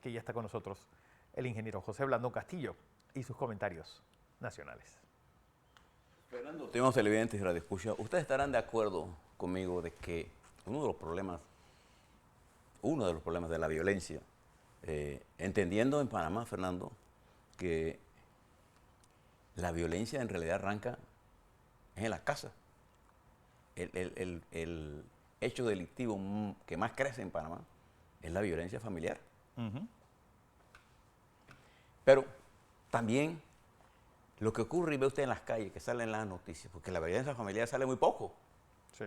que ya está con nosotros el ingeniero José Blandón Castillo y sus comentarios nacionales. Fernando, estimados televidentes y radioescuchas, ustedes estarán de acuerdo conmigo de que uno de los problemas de la violencia, entendiendo en Panamá, Fernando, que la violencia en realidad arranca en la casa. El hecho delictivo que más crece en Panamá es la violencia familiar. Pero también lo que ocurre y ve usted en las calles, que salen las noticias, porque la violencia familiar sale muy poco. Sí.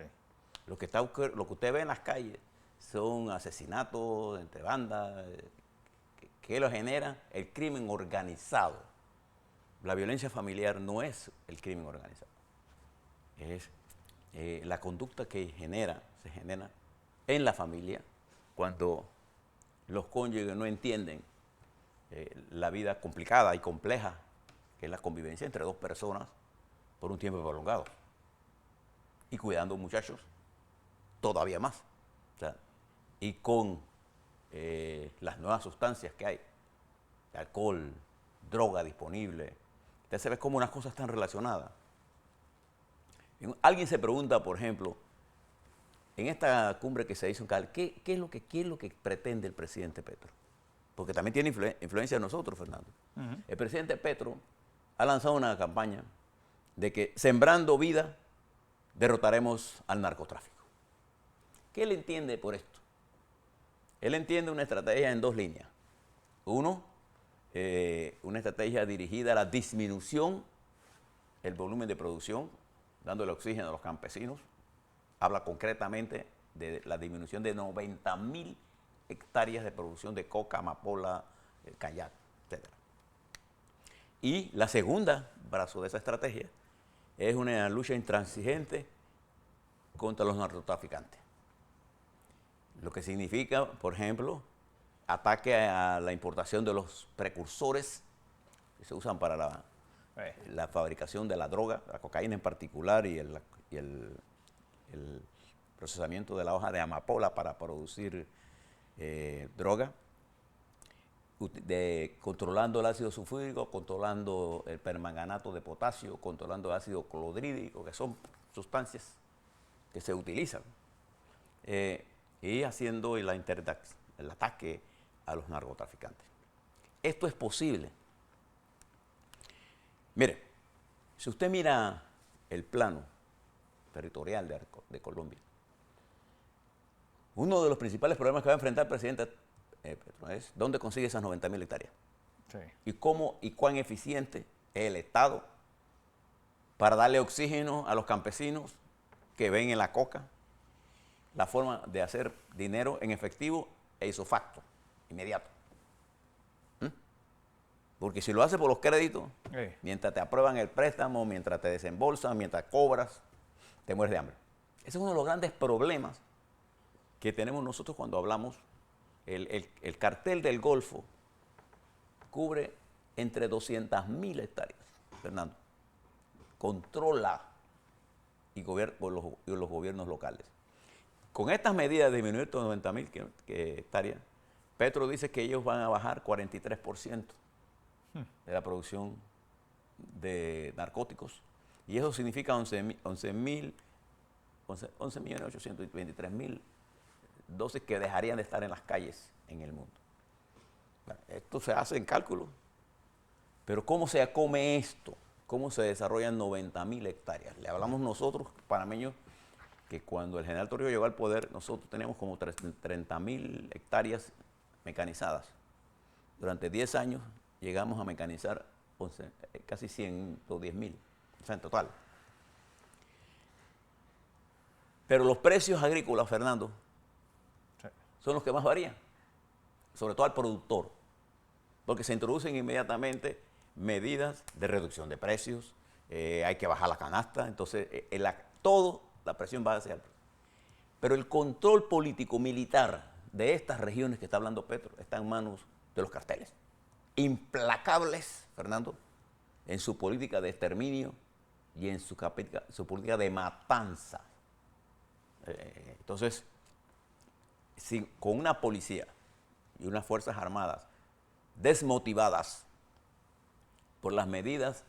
Lo que usted ve en las calles son asesinatos entre bandas, que lo genera el crimen organizado. La violencia familiar no es el crimen organizado, es la conducta que se genera en la familia cuando los cónyuges no entienden la vida complicada y compleja que es la convivencia entre dos personas por un tiempo prolongado y cuidando muchachos todavía más. O sea, y con las nuevas sustancias que hay, alcohol, droga disponible, usted se ve cómo unas cosas están relacionadas. Alguien se pregunta, por ejemplo, en esta cumbre que se hizo en Cali, ¿qué es lo que pretende el presidente Petro? Porque también tiene influencia en nosotros, Fernando. El presidente Petro ha lanzado una campaña de que sembrando vida derrotaremos al narcotráfico. ¿Qué él entiende por esto? Él entiende una estrategia en dos líneas. Uno, una estrategia dirigida a la disminución del volumen de producción, dándole oxígeno a los campesinos. Habla concretamente de la disminución de 90.000 hectáreas de producción de coca, amapola, cayat, etc. Y la segunda brazo de esa estrategia es una lucha intransigente contra los narcotraficantes. Lo que significa, por ejemplo, ataque a la importación de los precursores que se usan para la fabricación de la droga, la cocaína en particular, y el procesamiento de la hoja de amapola para producir droga, controlando el ácido sulfúrico, controlando el permanganato de potasio, controlando el ácido clorhídrico, que son sustancias que se utilizan, y haciendo el ataque a los narcotraficantes. Esto es posible. Mire, si usted mira el plano territorial de Colombia, uno de los principales problemas que va a enfrentar el presidente Petro es dónde consigue esas 90.000 hectáreas. Sí. Y cuán eficiente es el Estado para darle oxígeno a los campesinos que ven en la coca la forma de hacer dinero en efectivo e ipso facto, inmediato. Porque si lo hace por los créditos, mientras te aprueban el préstamo, mientras te desembolsan, mientras cobras, te mueres de hambre. Ese es uno de los grandes problemas que tenemos nosotros cuando hablamos. El cartel del Golfo cubre entre 200.000 hectáreas, Fernando. Controla por los gobiernos locales. Con estas medidas de disminuir 90.000 hectáreas, Petro dice que ellos van a bajar 43% de la producción de narcóticos. Y eso significa 11.823.000 dosis que dejarían de estar en las calles en el mundo. Bueno, esto se hace en cálculo. Pero ¿cómo se come esto? ¿Cómo se desarrollan 90.000 hectáreas? Le hablamos nosotros, panameños, que cuando el general Torrijos llegó al poder, nosotros teníamos como 30.000 hectáreas mecanizadas. Durante 10 años llegamos a mecanizar casi 110.000, o sea, en total. Pero los precios agrícolas, Fernando, son los que más varían, sobre todo al productor, porque se introducen inmediatamente medidas de reducción de precios, hay que bajar la canasta, entonces toda la presión va hacia el precio. Pero el control político-militar de estas regiones que está hablando Petro está en manos de los carteles, implacables, Fernando, en su política de exterminio y en su política de matanza. Entonces, con una policía y unas Fuerzas Armadas desmotivadas por las medidas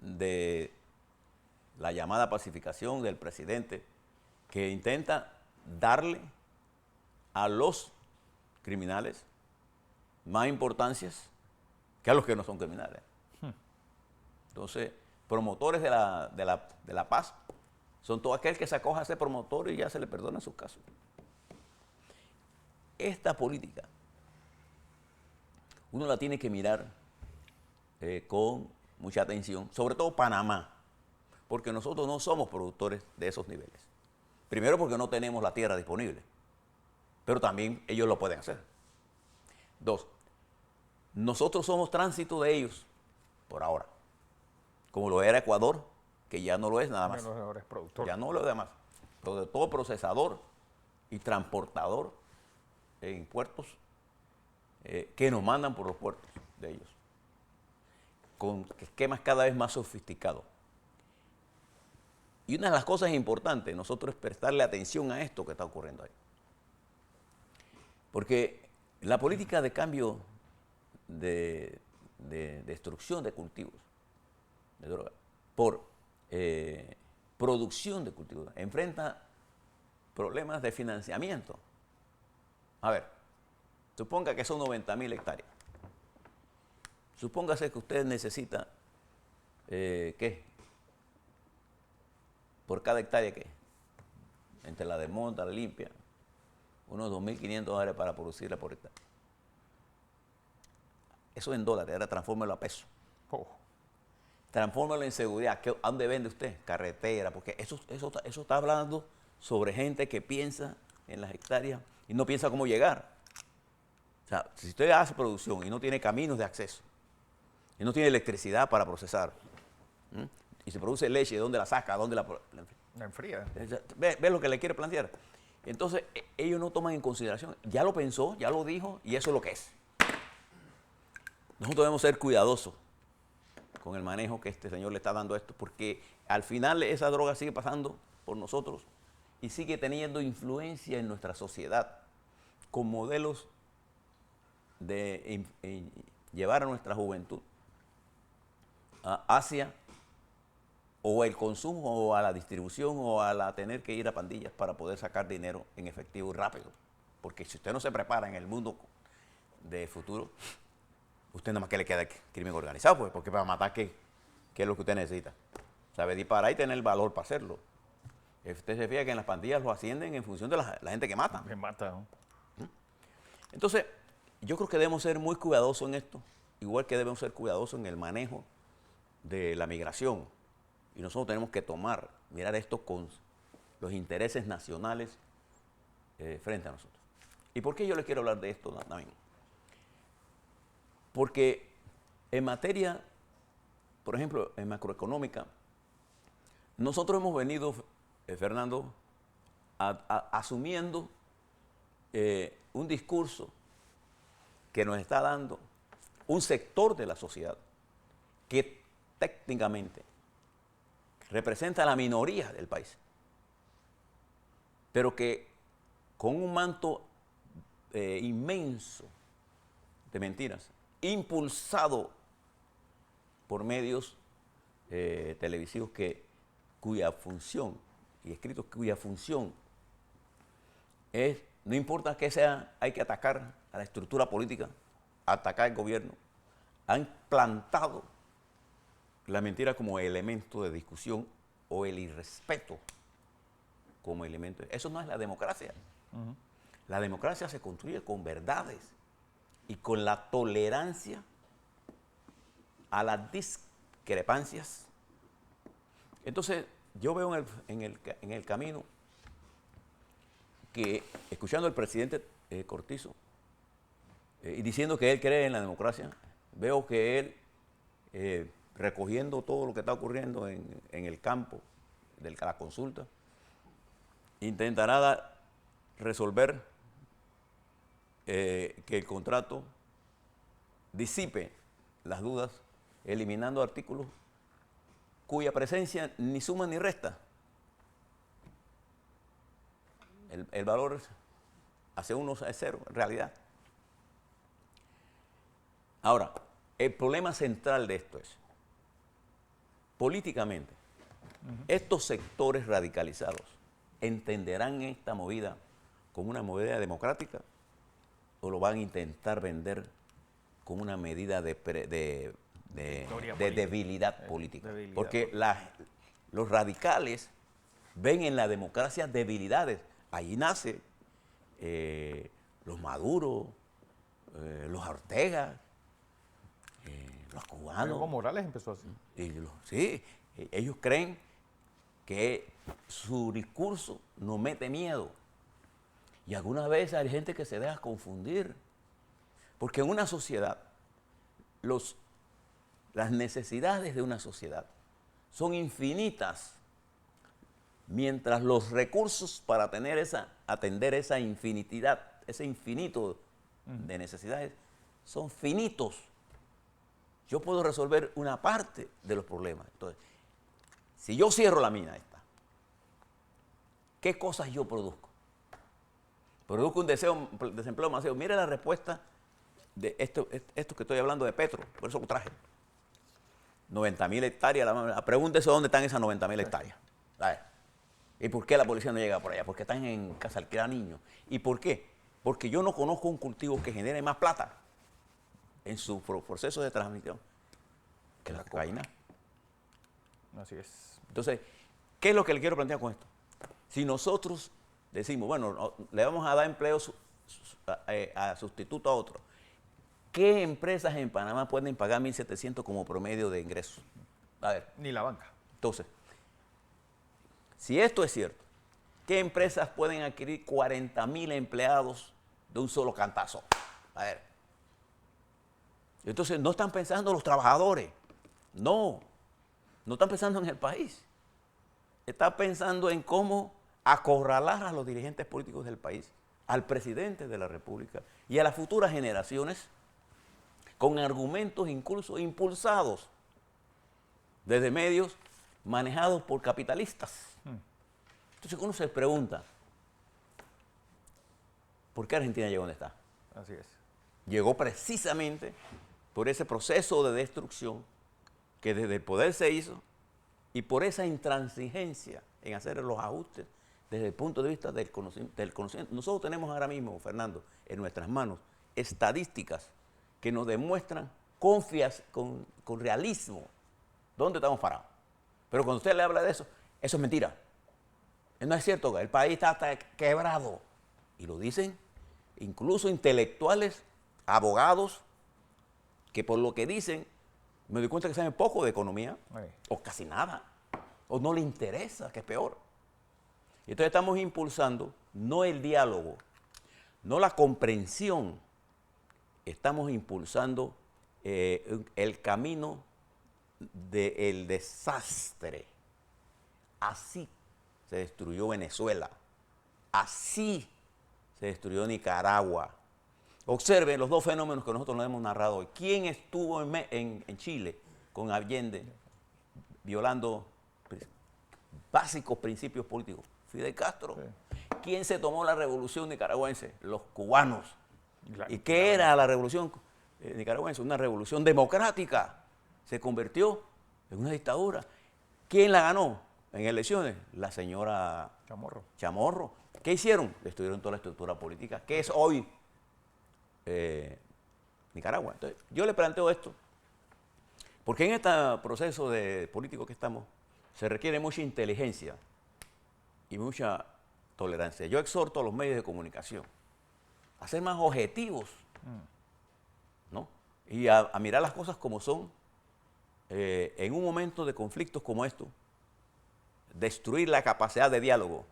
de la llamada pacificación del presidente, que intenta darle a los criminales más importancias que a los que no son criminales. Entonces, promotores de la paz son todo aquel que se acoja a ser promotor y ya se le perdona sus casos. Esta política uno la tiene que mirar con mucha atención, sobre todo Panamá, porque nosotros no somos productores de esos niveles. Primero porque no tenemos la tierra disponible, pero también ellos lo pueden hacer. Dos, nosotros somos tránsito de ellos por ahora, como lo era Ecuador, que ya no lo es nada más. Ahora es productor. Ya no lo demás. Pero de todo procesador y transportador en puertos que nos mandan por los puertos de ellos, con esquemas cada vez más sofisticados. Y una de las cosas importantes, nosotros es prestarle atención a esto que está ocurriendo ahí. Porque la política de cambio de destrucción de cultivos de droga por producción de cultivos enfrenta problemas de financiamiento. A ver, suponga que son 90.000 hectáreas. Supóngase que usted necesita, ¿qué? Por cada hectárea, ¿qué? Entre la desmonta, la limpia, unos $2.500 para producirla por hectárea. Eso en dólares, ahora transfórmelo a pesos. Oh. Transfórmelo en seguridad. ¿A dónde vende usted? Carretera, porque eso está hablando sobre gente que piensa en las hectáreas y no piensa cómo llegar. O sea, si usted hace producción y no tiene caminos de acceso, y no tiene electricidad para procesar, y se produce leche, ¿de dónde la saca? ¿Dónde la enfría? ¿Ve lo que le quiere plantear? Entonces, ellos no toman en consideración. Ya lo pensó, ya lo dijo, y eso es lo que es. Nosotros debemos ser cuidadosos con el manejo que este señor le está dando a esto, porque al final esa droga sigue pasando por nosotros y sigue teniendo influencia en nuestra sociedad, con modelos de llevar a nuestra juventud hacia o el consumo o a la distribución o a la tener que ir a pandillas para poder sacar dinero en efectivo y rápido. Porque si usted no se prepara en el mundo de futuro, usted nada más que le queda crimen organizado, pues, porque para matar, ¿qué es lo que usted necesita? Sabe disparar y tener el valor para hacerlo. Usted se fija que en las pandillas lo ascienden en función de la gente que mata. Me mata, ¿no? Entonces, yo creo que debemos ser muy cuidadosos en esto, igual que debemos ser cuidadosos en el manejo de la migración. Y nosotros tenemos que mirar esto con los intereses nacionales frente a nosotros. ¿Y por qué yo le quiero hablar de esto también? Porque en materia, por ejemplo, en macroeconómica, nosotros hemos venido, Fernando, asumiendo un discurso que nos está dando un sector de la sociedad que técnicamente representa a la minoría del país, pero que con un manto inmenso de mentiras, impulsado por medios televisivos cuya función, y escritos cuya función es, no importa que sea, hay que atacar a la estructura política, atacar al gobierno, han plantado la mentira como elemento de discusión o el irrespeto como elemento. Eso no es la democracia. La democracia se construye con verdades y con la tolerancia a las discrepancias. Entonces, yo veo en el camino que, escuchando al presidente Cortizo y diciendo que él cree en la democracia, veo que él, recogiendo todo lo que está ocurriendo en el campo de la consulta, intentará resolver que el contrato disipe las dudas, eliminando artículos cuya presencia ni suma ni resta. El valor hacia uno es cero, en realidad. Ahora, el problema central de esto es, políticamente, estos sectores radicalizados entenderán esta movida como una movida democrática o lo van a intentar vender como una medida de debilidad política. Debilidad Porque política. los radicales ven en la democracia debilidades. Ahí nace los Maduro, los Ortega, los cubanos. Evo Morales empezó así. Sí, ellos creen que su discurso no mete miedo. Y algunas veces hay gente que se deja confundir. Porque en una sociedad, las necesidades de una sociedad son infinitas, mientras los recursos para atender esa infinidad, ese infinito de necesidades, son finitos. Yo puedo resolver una parte de los problemas. Entonces, si yo cierro la mina esta, ¿qué cosas yo produzco? Produzco un desempleo masivo. Mire la respuesta de esto que estoy hablando de Petro, por eso lo traje. 90.000 hectáreas. Pregúntese dónde están esas 90.000 hectáreas. A ver. ¿Y por qué la policía no llega por allá? Porque están en casa alquilada niños. ¿Y por qué? Porque yo no conozco un cultivo que genere más plata en su proceso de transmisión que la cocaína. Así es. Entonces, ¿qué es lo que le quiero plantear con esto? Si nosotros decimos, bueno, le vamos a dar empleo a sustituto a otro, ¿qué empresas en Panamá pueden pagar 1.700 como promedio de ingresos? A ver. Ni la banca. Entonces, si esto es cierto, ¿qué empresas pueden adquirir 40.000 empleados de un solo cantazo? A ver. Entonces, no están pensando los trabajadores. No están pensando en el país. Están pensando en cómo acorralar a los dirigentes políticos del país, al presidente de la República y a las futuras generaciones con argumentos incluso impulsados desde medios manejados por capitalistas. Entonces uno se pregunta, ¿por qué Argentina llegó donde está? Así es. Llegó precisamente por ese proceso de destrucción que desde el poder se hizo y por esa intransigencia en hacer los ajustes desde el punto de vista del conocimiento. Nosotros tenemos ahora mismo, Fernando, en nuestras manos estadísticas que nos demuestran con realismo dónde estamos parados. Pero cuando usted le habla de eso es mentira. No es cierto, el país está hasta quebrado. Y lo dicen incluso intelectuales, abogados, que por lo que dicen, me doy cuenta que saben poco de economía, o casi nada, o no le interesa, que es peor. Y entonces estamos impulsando no el diálogo, no la comprensión, estamos impulsando el camino del desastre. Así se destruyó Venezuela, así se destruyó Nicaragua. Observe los dos fenómenos que nosotros nos hemos narrado hoy. ¿Quién estuvo en Chile con Allende violando básicos principios políticos? Fidel Castro. Sí. ¿Quién se tomó la revolución nicaragüense? Los cubanos. ¿Y qué era la revolución nicaragüense? Una revolución democrática. Se convirtió en una dictadura. ¿Quién la ganó en elecciones? La señora Chamorro. ¿Qué hicieron? Destruyeron toda la estructura política. ¿Qué es hoy Nicaragua? Entonces, yo le planteo esto, porque en este proceso político que estamos, se requiere mucha inteligencia y mucha tolerancia. Yo exhorto a los medios de comunicación a ser más objetivos, ¿no? Y a mirar las cosas como son. En un momento de conflictos como esto, destruir la capacidad de diálogo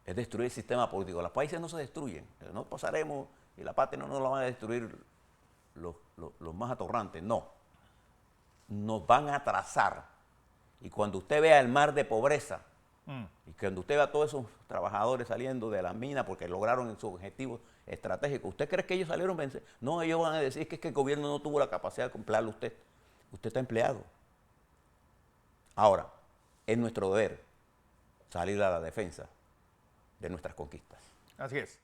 es destruir el sistema político. Los países no se destruyen, no pasaremos y la patria no nos la van a destruir los más atorrantes, no. Nos van a atrasar. Y cuando usted vea el mar de pobreza, y cuando usted vea a todos esos trabajadores saliendo de la mina porque lograron sus objetivos estratégicos, ¿usted cree que ellos salieron vencer? No, ellos van a decir que es que el gobierno no tuvo la capacidad de emplearlo a usted. Usted está empleado. Ahora, es nuestro deber salir a la defensa de nuestras conquistas. Así es.